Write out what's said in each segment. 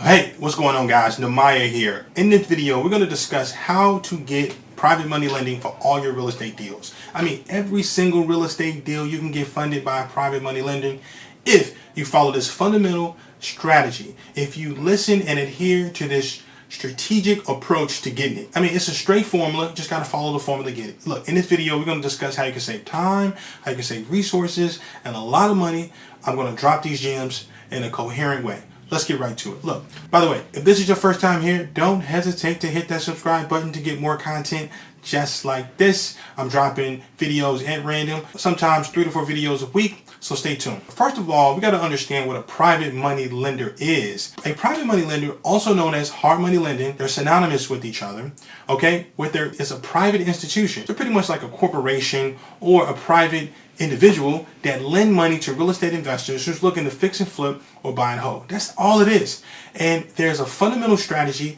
Hey, what's going on, guys? Namaya here. In this video, we're going to discuss how to get private money lending for all your real estate deals. I mean, every single real estate deal you can get funded by private money lending if you follow this fundamental strategy. If you listen and adhere to this strategic approach to getting it. I mean, it's a straight formula. You just got to follow the formula to get it. Look, in this video, we're going to discuss how you can save time, how you can save resources, and a lot of money. I'm going to drop these gems in a coherent way. Let's get right to it. Look, by the way, if this is your first time here, don't hesitate to hit that subscribe button to get more content just like this. I'm dropping videos at random, sometimes 3 to 4 videos a week, so stay tuned. First of all, we got to understand what a private money lender is. A private money lender, also known as hard money lending, they're synonymous with each other, okay? It's a private institution. They're pretty much like a corporation or a private individual that lend money to real estate investors who's looking to fix and flip or buy and hold. That's all it is. And there's a fundamental strategy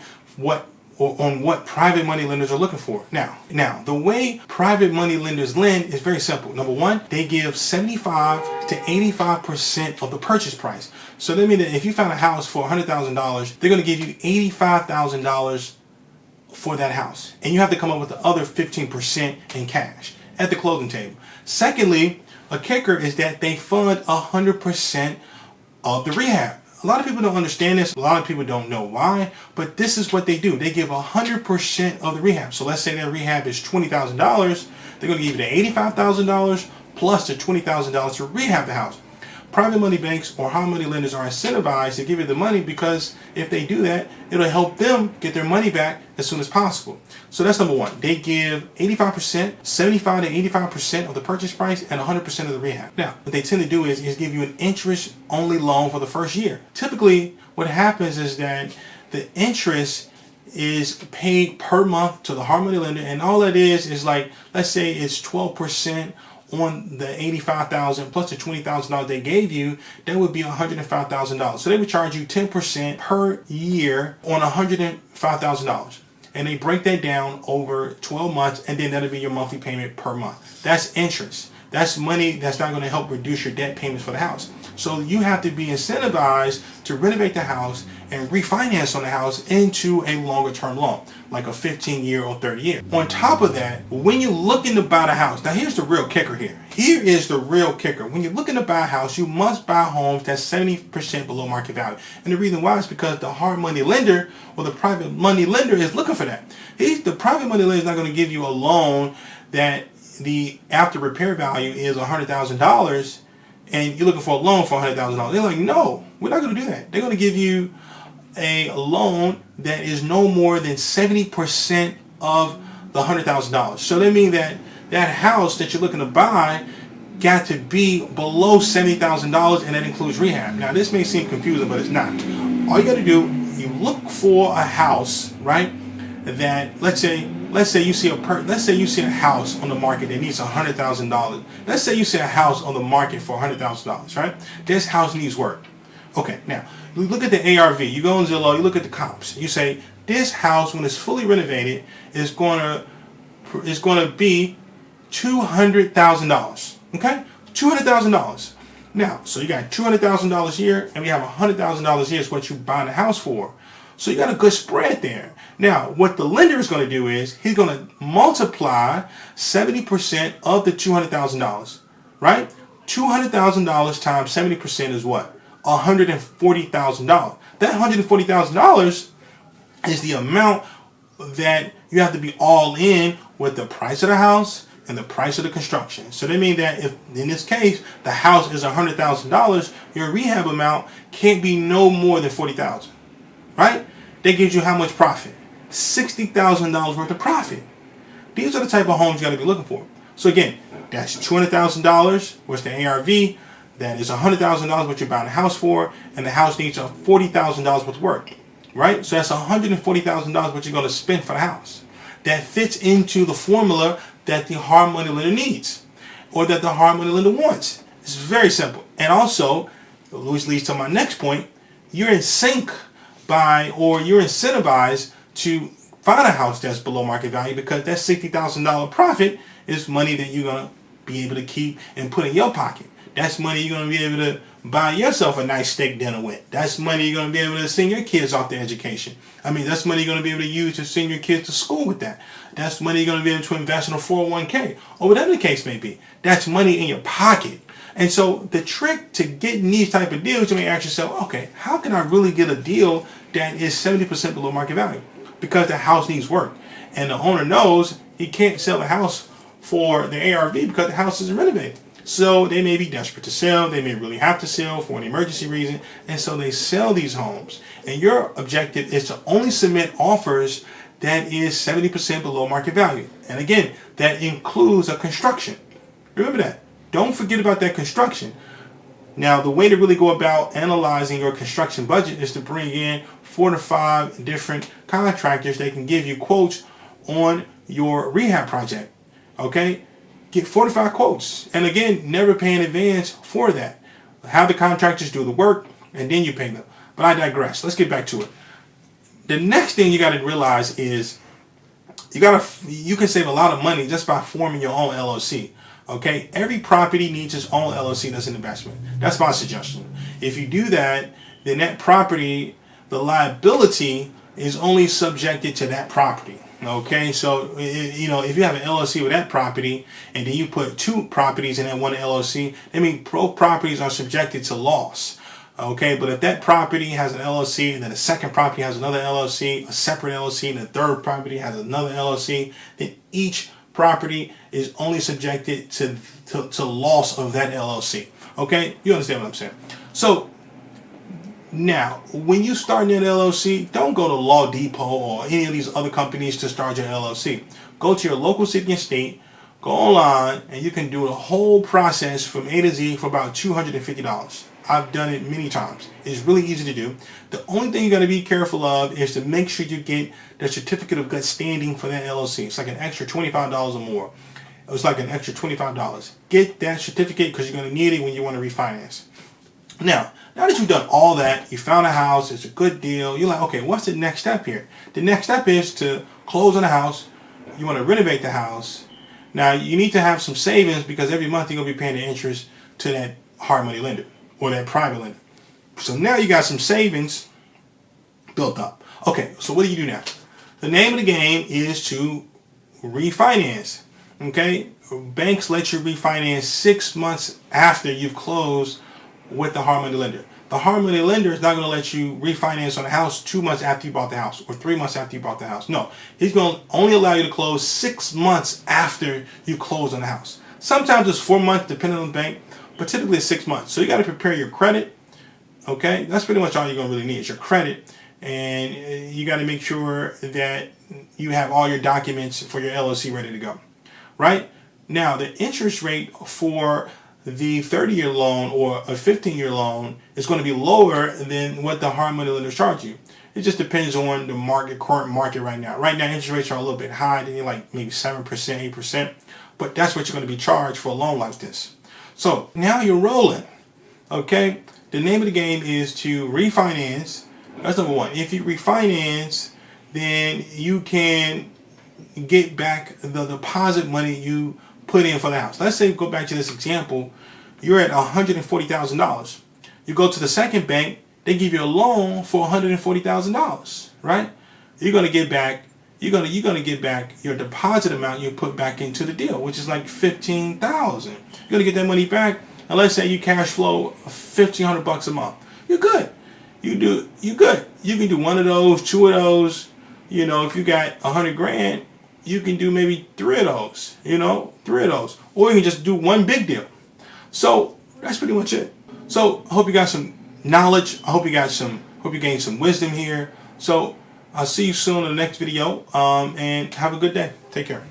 on what private money lenders are looking for. Now, the way private money lenders lend is very simple. Number one, they give 75 to 85% of the purchase price. So that means that if you found a house for $100,000, they're going to give you $85,000 for that house. And you have to come up with the other 15% in cash at the closing table. Secondly, a kicker is that they fund 100% of the rehab. A lot of people don't understand this. A lot of people don't know why, but this is what they do. They give 100% of the rehab. So let's say their rehab is $20,000. They're going to give you the $85,000 plus the $20,000 to rehab the house. Private money banks or hard money lenders are incentivized to give you the money because if they do that, it'll help them get their money back as soon as possible. So that's number one. They give 85%, 75 to 85% of the purchase price and 100% of the rehab. Now, what they tend to do is give you an interest-only loan for the first year. Typically, what happens is that the interest is paid per month to the hard money lender, and all it is like, let's say it's 12% on the $85,000 plus the $20,000 they gave you, that would be $105,000. So they would charge you 10% per year on $105,000. And they break that down over 12 months, and then that'll be your monthly payment per month. That's interest. That's money that's not going to help reduce your debt payments for the house. So you have to be incentivized to renovate the house and refinance on the house into a longer term loan, like a 15-year or 30-year. On top of that, when you're looking to buy the house, now here's the real kicker here. Here is the real kicker. When you're looking to buy a house, you must buy homes that's 70% below market value. And the reason why is because the hard money lender or the private money lender is looking for that. The private money lender is not going to give you a loan that the after repair value is $100,000 and you're looking for a loan for $100,000. They're like, no, we're not going to do that. They're going to give you a loan that is no more than 70% of the $100,000. So that means that that house that you're looking to buy got to be below $70,000, and that includes rehab. Now, this may seem confusing, but it's not. All you got to do, you look for a house, right? That let's say you see a house on the market that needs $100,000. Let's say you see a house on the market for $100,000, right? This house needs work. Okay, now you look at the ARV. You go on Zillow. You look at the comps. You say this house, when it's fully renovated, is going to be $200,000. Okay, $200,000. Now, so you got $200,000 here, and we have $100,000 here is what you buy the house for. So you got a good spread there. Now, what the lender is going to do is he's going to multiply 70% of the $200,000, right? $200,000 times 70% is what? $140,000. That $140,000 is the amount that you have to be all in with the price of the house and the price of the construction. So they mean that if, in this case, the house is $100,000, your rehab amount can't be no more than $40,000. Right? That gives you how much profit? $60,000 worth of profit. These are the type of homes you got to be looking for. So again, that's $200,000, what's the ARV? That is $100,000 what you're buying a house for, and the house needs $40,000 worth of work. Right? So that's $140,000 what you're going to spend for the house. That fits into the formula that the hard money lender needs, or that the hard money lender wants. It's very simple. And also, which leads to my next point, you're in sync you're incentivized to find a house that's below market value, because that $60,000 profit is money that you're going to be able to keep and put in your pocket. That's money you're going to be able to buy yourself a nice steak dinner with. That's money you're going to be able to send your kids off their education. I mean, that's money you're going to be able to use to send your kids to school with that. That's money you're going to be able to invest in a 401k or whatever the case may be. That's money in your pocket. And so the trick to getting these type of deals, you may ask yourself, okay, how can I really get a deal that is 70% below market value? Because the house needs work. And the owner knows he can't sell the house for the ARV because the house isn't renovated. So they may be desperate to sell. They may really have to sell for an emergency reason. And so they sell these homes. And your objective is to only submit offers that is 70% below market value. And again, that includes a construction. Remember that. Don't forget about that construction. Now, the way to really go about analyzing your construction budget is to bring in 4 to 5 different contractors that can give you quotes on your rehab project. Okay? Get 4 to 5 quotes. And again, never pay in advance for that. Have the contractors do the work and then you pay them. But I digress. Let's get back to it. The next thing you got to realize is you can save a lot of money just by forming your own LLC. Okay? Every property needs its own LLC that's an investment. That's my suggestion. If you do that, then that property, the liability is only subjected to that property. Okay, so if you have an LLC with that property and then you put 2 properties in that one LLC, I mean, both properties are subjected to loss. Okay, but if that property has an LLC and then the second property has another LLC, a separate LLC, and the third property has another LLC, then each property is only subjected to loss of that LLC. Okay, you understand what I'm saying? So now, when you start an LLC, don't go to Law Depot or any of these other companies to start your LLC. Go to your local city and state, go online, and you can do the whole process from A to Z for about $250. I've done it many times. It's really easy to do. The only thing you got to be careful of is to make sure you get the certificate of good standing for that LLC. It's like an extra $25 or more. It's like an extra $25. Get that certificate because you're going to need it when you want to refinance. Now that you've done all that, you found a house, it's a good deal, you're like, okay, what's the next step here? The next step is to close on the house. You want to renovate the house. Now, you need to have some savings because every month you're going to be paying the interest to that hard money lender or that private lender. So now you got some savings built up. Okay, so what do you do now? The name of the game is to refinance. Okay, banks let you refinance 6 months after you've closed with the hard money lender. The hard money lender is not going to let you refinance on a house 2 months after you bought the house or 3 months after you bought the house. No, he's going to only allow you to close 6 months after you close on the house. Sometimes it's 4 months depending on the bank, but typically it's 6 months. So you got to prepare your credit. Okay, that's pretty much all you're going to really need is your credit, and you got to make sure that you have all your documents for your LLC ready to go. Right now, the interest rate for the 30-year loan or a 15-year loan is going to be lower than what the hard money lenders charge you. It just depends on the current market right now. Right now, interest rates are a little bit high. They're like maybe 7%, 8%. But that's what you're going to be charged for a loan like this. So now you're rolling. Okay? The name of the game is to refinance. That's number one. If you refinance, then you can get back the deposit money you put in for the house. Let's say, go back to this example, you're at $140,000. You go to the second bank, they give you a loan for $140,000, right? You're gonna get back your deposit amount you put back into the deal, which is like $15,000. You're gonna get that money back, and let's say you cash flow $1,500 a month. You're good. You good. You can do one of those, 2 of those. You know, if you got 100 grand, you can do maybe 3 of those, 3 of those. Or you can just do one big deal. So that's pretty much it. So I hope you got some knowledge. I hope you gained some wisdom here. So I'll see you soon in the next video. And have a good day. Take care.